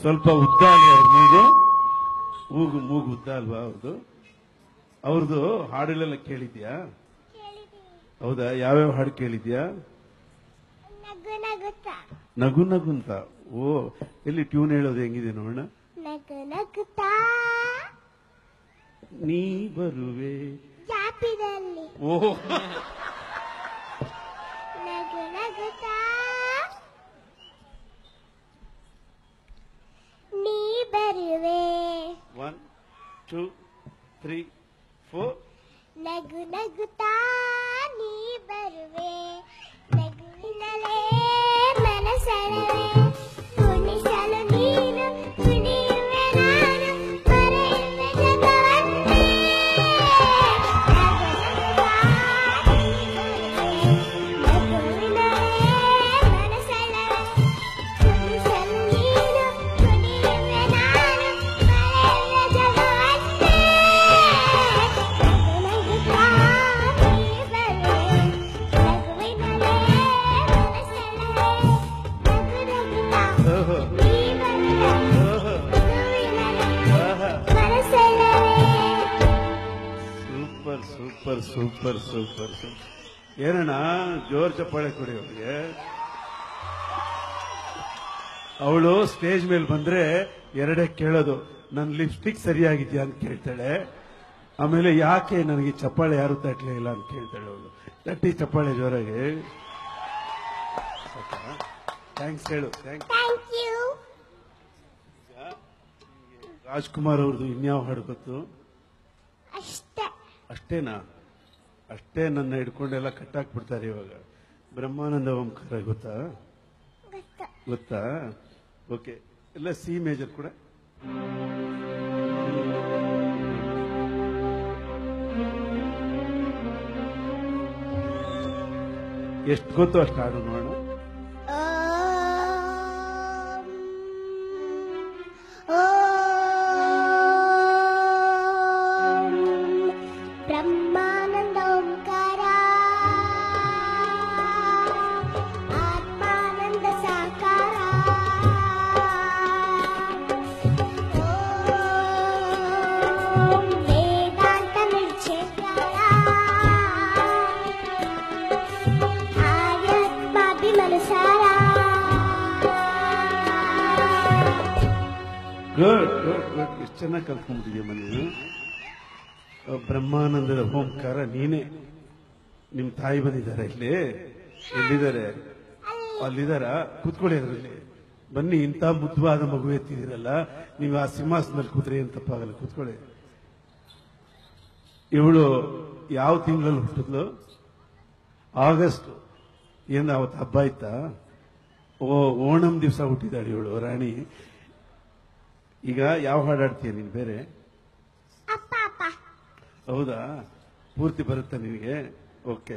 ಸ್ವಲ್ಪ ಉದ್ದ ಅಲ್ವಾ ಅವ್ರ ಮೂಗು ಉದ್ದ ಅಲ್ವಾ ಅವ್ರದ್ದು ಹಾಡುಗಳೆಲ್ಲ ಕೇಳಿದ್ಯಾ? ಹೌದಾ? ಯಾವ್ಯಾವ ಹಾಡು ಕೇಳಿದ್ಯಾ? ನಗು ನಗುಂತ. ಓ, ಎಲ್ಲಿ ಟ್ಯೂನ್ ಹೇಳೋದು ಹೆಂಗಿದೆ ನೋಡೋಣ. ನೀ ಬರುವೆ ಓ ನೀ ಬರುವೆ 1 2 3 4 ನಗು ನಗುತ್ತಾ ನೀ ಬರುವೆ ನಗುವಿನಲೇ ಮನಸೆಳೆವೆ ಕುಣಿಸಲು ನೀನು ಕುಣಿಯುವೆ ನಾನು ಮರೆಯುವೆ ಜಗವನ್ನೇ ನಗುವಿನಲೇ ಮನಸೆಳೆವೆ ಕುಣಿಸಲು ನೀನು ಕುಣಿಯುವೆ ನಾನು ಮರೆಯುವೆ ಜಗವನ್ನೇ super super super super super. ಏನಣ್ಣ ಜೋರ್ ಚಪ್ಪಾಳೆ ಕೊಡಿ ಅವಳಿಗೆ. ಅವಳು ಸ್ಟೇಜ್ ಮೇಲೆ ಬಂದ್ರೆ ಎರಡೇ ಕೇಳೋದು, ನನ್ನ ಲಿಪ್ಸ್ಟಿಕ್ ಸರಿಯಾಗಿದ್ಯಾ ಅಂತ ಕೇಳ್ತಾಳೆ. ಆಮೇಲೆ ಯಾಕೆ ನನಗೆ ಚಪ್ಪಾಳೆ ಯಾರು ತಟ್ಟಲೇ ಇಲ್ಲ ಅಂತ ಕೇಳ್ತಾಳೆ ಅವಳು. ತಟ್ಟಿ ಚಪ್ಪಾಳೆ ಜೋರಾಗಿ. ಥ್ಯಾಂಕ್ಸ್ ಹೇಳು. ರಾಜ್ಕುಮಾರ್ ಅವ್ರದ್ದು ಇನ್ಯಾವ ಹಾಡು ಗೊತ್ತು? ಅಷ್ಟೇನಾ? ಅಷ್ಟೇ ನನ್ನ ಹಿಡ್ಕೊಂಡೆಲ್ಲ ಕಟ್ಟಾಕ್ಬಿಡ್ತಾರೆ ಇವಾಗ. ಬ್ರಹ್ಮಾನಂದ ಓಂಕಾರ ಗೊತ್ತಾ? ಗೊತ್ತಾ? ಓಕೆ, ಎಲ್ಲ ಸಿ ಮೇಜರ್ ಕೂಡ. ಎಷ್ಟು ಗೊತ್ತು ಅಷ್ಟು ಹಾಡು ನೋಡೋಣ. ಬ್ರಹ್ಮಾನಂದ ಓಂಕಾರ ಆತ್ಮಾನಂದ ಸಾಕಾರ ವೇದಾಂತ ನಿರ್ಚೇತರ ಆಧ್ಯಾತ್ಮಾಭಿಮನುಸಾರ. Good good good. ಎಷ್ಟು ಚೆನ್ನಾಗಿ ಕಲ್ತ್ಕೊಂಡ್ಬಿಟ್ಟಿದ್ಯಾ ಮನೇನು. ಬ್ರಹ್ಮಾನಂದದ ಓಂಕಾರ ನೀನೇ. ನಿಮ್ ತಾಯಿ ಬಂದಿದ್ದಾರೆ ಇಲ್ಲಿ? ಎಲ್ಲಿದ್ದಾರೆ? ಅಲ್ಲಿದಾರ? ಕೂತ್ಕೊಳ್ಳಿ ಅದರಲ್ಲಿ. ಬನ್ನಿ, ಇಂಥ ಮುದ್ವಾದ ಮಗು ಎತ್ತಿದಿರಲ್ಲ ನೀವು, ಆ ಸಿಂಹಾಸನದಲ್ಲಿ ಕೂತ್ರೆ ಏನ್ ತಪ್ಪಾಗಲ್ಲ, ಕೂತ್ಕೊಳ್ಳಿ. ಇವಳು ಯಾವ ತಿಂಗಳಲ್ಲಿ ಹುಟ್ಟಿದ್ಲು? ಆಗಸ್ಟ್. ಏನ್ ಅವತ್ತು ಹಬ್ಬ ಆಯ್ತಾ? ಓಣಂ ದಿವಸ ಹುಟ್ಟಿದಾಳೆ ಇವಳು ರಾಣಿ. ಈಗ ಯಾವ ಹಾಡಾಡ್ತೀಯ ನೀನು ಬೇರೆ? ಹೌದಾ? ಪೂರ್ತಿ ಬರುತ್ತಾ ನಿನಗೆ? ಓಕೆ.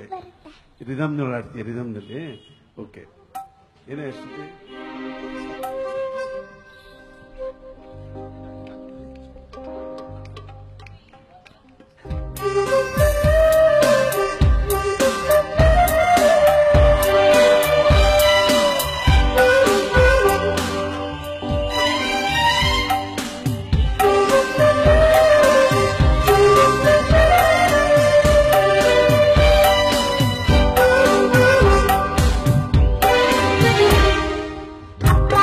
ರಿದಮ್ನಲ್ಲಿ ಆಡ್ತೀಯ? ರಿದಮ್ನಲ್ಲಿ? ಓಕೆ. ಏನೇ ಅಷ್ಟೇ. ಅಪ್ಪ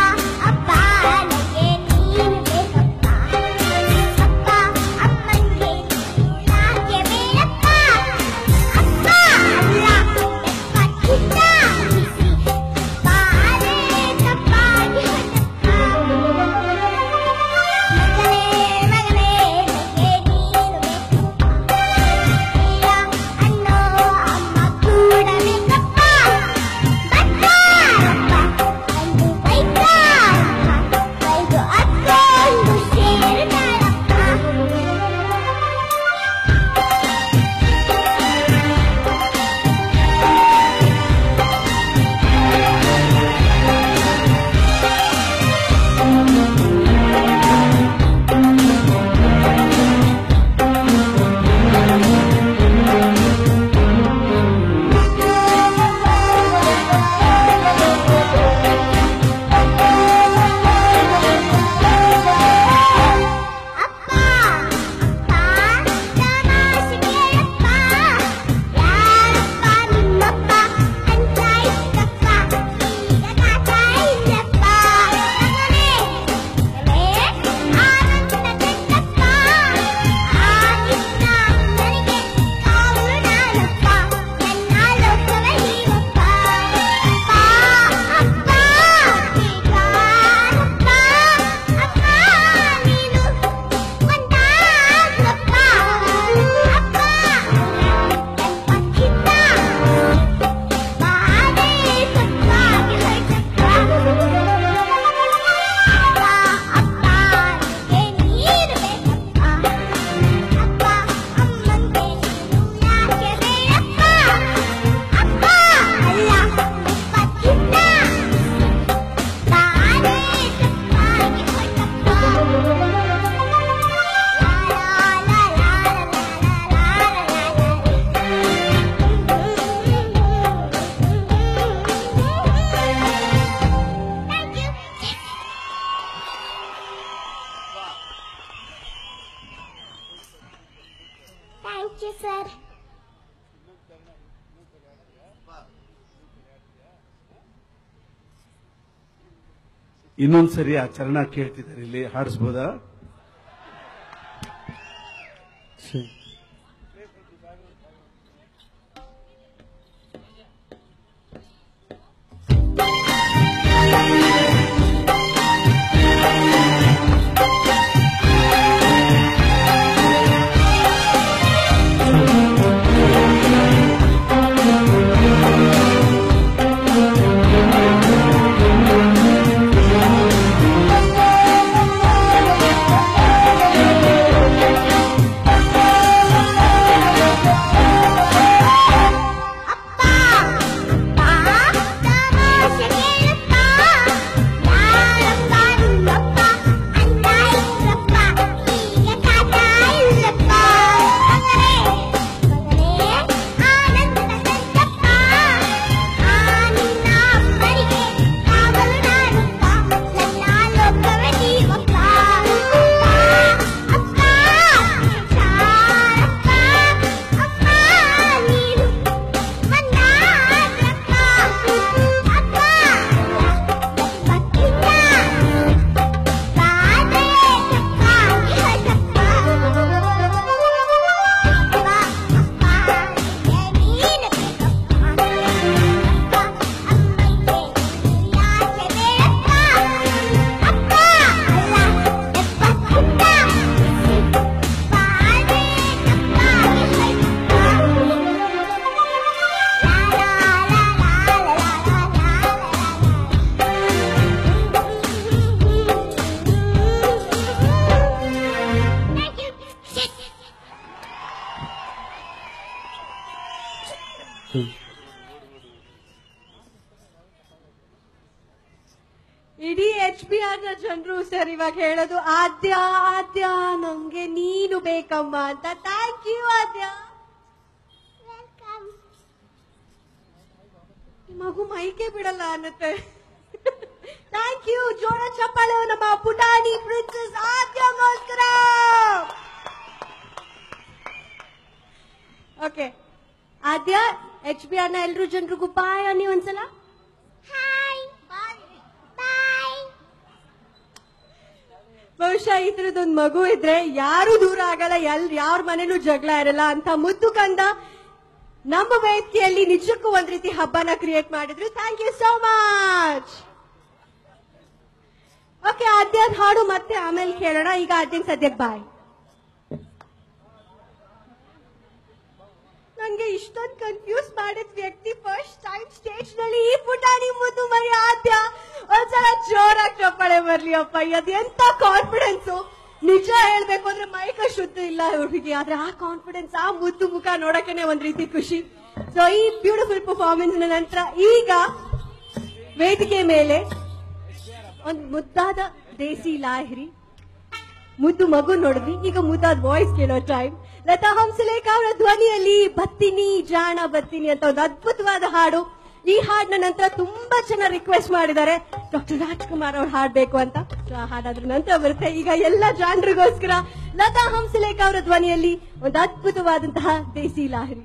ಇನ್ನೊಂದ್ಸರಿ ಆ ಚರಣ ಕೇಳ್ತಿದ್ದಾರೆ, ಇಲ್ಲಿ ಹಾಡಿಸ್ಬೋದಾ? ಇಡೀ HBR ನ ಜನರು ಸರ್ ಇವಾಗ ಹೇಳೋದು ಆದ್ಯ ಆದ್ಯ ನಮ್ಗೆ ನೀನು ಬೇಕಮ್ಮ ಅಂತ. ಥ್ಯಾಂಕ್ ಯು ಆದ್ಯ. ಮಗು ಮೈಕೆ ಬಿಡಲ್ಲ ಅನ್ನತ್ತೆ. Thank you. ಜೋರ ಚಪ್ಪಾಳೆ ನಮ್ಮ ಪುಟಾಣಿ ಪ್ರಿನ್ಸೆಸ್ ಆದ್ಯಗೋಸ್ಕರ. ಓಕೆ ಆದ್ಯ, HBR ನ ಎಲ್ರು ಜನರಿಗೂ ಬಾಯ್ ಅನ್ನಿ ಒಂದ್ಸಲ. ಬಹುಶಃ ಈ ತರದೊಂದು ಮಗು ಇದ್ರೆ ಯಾರು ದೂರ ಆಗಲ್ಲ, ಯಾರ ಮನೇಲೂ ಜಗಳ ಇರಲ್ಲ ಅಂತ ಮುದ್ದು ಕಂದ ನಮ್ಮ ವೇದಿಕೆಯಲ್ಲಿ ನಿಜಕ್ಕೂ ಒಂದ್ ರೀತಿ ಹಬ್ಬನ ಕ್ರಿಯೇಟ್ ಮಾಡಿದ್ರು. Thank you so much. Okay, ಆದ್ಯದ ಹಾಡು ಮತ್ತೆ ಆಮೇಲೆ ಕೇಳೋಣ. ಈಗ ಆದ್ಯಂಗ್ ಸದ್ಯಕ್ಕೆ ಬಾಯ್. ನಂಗೆ ಇಷ್ಟೊಂದು ಕನ್ಫ್ಯೂಸ್ ಮಾಡಿದ ವ್ಯಕ್ತಿ ಫಸ್ಟ್ ಟೈಮ್ ಸ್ಟೇಜ್ ನಲ್ಲಿ ಈ ಪುಟಾಣಿ ಮುದ್ದು ಮರಿ ಆದ್ಯ. ಒಂದ್ಸಲ ಜೋರಾಗಿ ಚಪ್ಪಾಳೆ ಬರ್ಲಿ ಅಪ್ಪ. ಅದೆಂತ ಕಾನ್ಫಿಡೆನ್ಸ್. ನಿಜ ಹೇಳ್ಬೇಕು ಅಂದ್ರೆ ಮೈಕ ಶುದ್ಧ ಇಲ್ಲ ಹುಡುಗಿ, ಆದ್ರೆ ಆ ಕಾನ್ಫಿಡೆನ್ಸ್, ಆ ಮುದ್ದು ಮುಖ ನೋಡಕ್ಕೇನೆ ಒಂದ್ ರೀತಿ ಖುಷಿ. ಸೊ ಈ ಬ್ಯೂಟಿಫುಲ್ ಪರ್ಫಾರ್ಮೆನ್ಸ್ ನಂತರ ಈಗ ವೇದಿಕೆ ಮೇಲೆ ಒಂದು ಮುದ್ದಾದ ದೇಸಿ ಲಾಹಿರಿ ಮುದ್ದು ಮಗು ನೋಡಿದ್ವಿ, ಈಗ ಮುದ್ದಾದ ವಾಯ್ಸ್ ಕೇಳೋ ಟೈಮ್. ಲತಾ ಹಂಸಲೇಖ ಅವರ ಧ್ವನಿಯಲ್ಲಿ ಬತ್ತಿನಿ ಜಾಣ ಬತ್ತಿನಿ ಅಂತ ಒಂದು ಅದ್ಭುತವಾದ ಹಾಡು. ಈ ಹಾಡಿನ ನಂತರ ತುಂಬಾ ಜನ ರಿಕ್ವೆಸ್ಟ್ ಮಾಡಿದ್ದಾರೆ ಡಾಕ್ಟರ್ ರಾಜ್ಕುಮಾರ್ ಅವ್ರು ಹಾಡ್ಬೇಕು ಅಂತ. ಆ ಹಾಡಾದ್ರ ನಂತರ ಬರುತ್ತೆ. ಈಗ ಎಲ್ಲ ಜಾಣರಿಗೋಸ್ಕರ ಲತಾ ಹಂಸಲೇಖ ಅವರ ಧ್ವನಿಯಲ್ಲಿ ಒಂದು ಅದ್ಭುತವಾದಂತಹ ದೇಸಿ ಲಾಹಿರಿ.